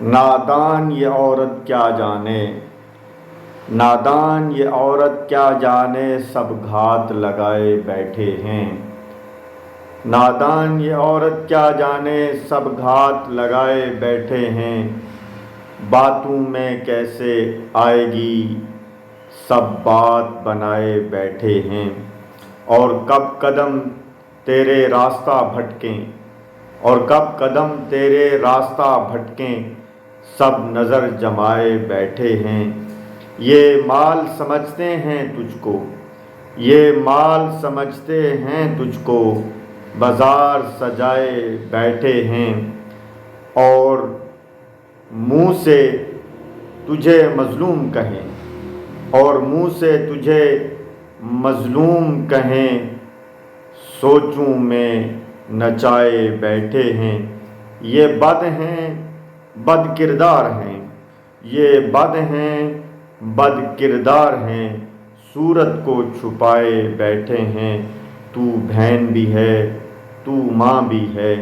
نادان یہ عورت کیا جانے، نادان یہ عورت کیا جانے، سب گھات لگائے بیٹھے ہیں۔ نادان یہ عورت کیا جانے، سب گھات لگائے بیٹھے ہیں۔ باتوں میں کیسے آئے گی، سب بات بنائے بیٹھے ہیں۔ اور کب قدم تیرے راستہ بھٹکیں، اور کب قدم تیرے راستہ بھٹکیں، سب نظر جمائے بیٹھے ہیں۔ یہ مال سمجھتے ہیں تجھ کو، یہ مال سمجھتے ہیں تجھ کو، بازار سجائے بیٹھے ہیں۔ اور منہ سے تجھے مظلوم کہیں، اور منہ سے تجھے مظلوم کہیں، سوچوں میں نچائے بیٹھے ہیں۔ یہ بد ہیں، بد کردار ہیں، یہ بد ہیں، بد کردار ہیں، صورت کو چھپائے بیٹھے ہیں۔ تو بہن بھی ہے، تو ماں بھی ہے،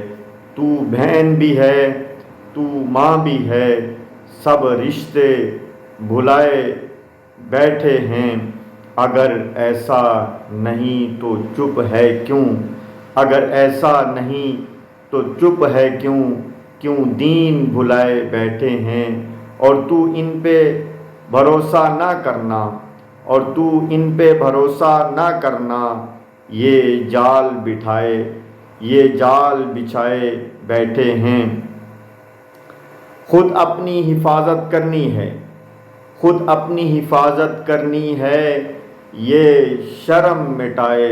تو بہن بھی ہے، تو ماں بھی ہے، سب رشتے بھلائے بیٹھے ہیں۔ اگر ایسا نہیں تو چپ ہے کیوں، اگر ایسا نہیں تو چپ ہے کیوں، کیوں دین بھلائے بیٹھے ہیں۔ اور تو ان پہ بھروسہ نہ کرنا، اور تو ان پہ بھروسہ نہ کرنا، یہ جال بٹھائے، یہ جال بچھائے بیٹھے ہیں۔ خود اپنی حفاظت کرنی ہے، خود اپنی حفاظت کرنی ہے، یہ شرم مٹائے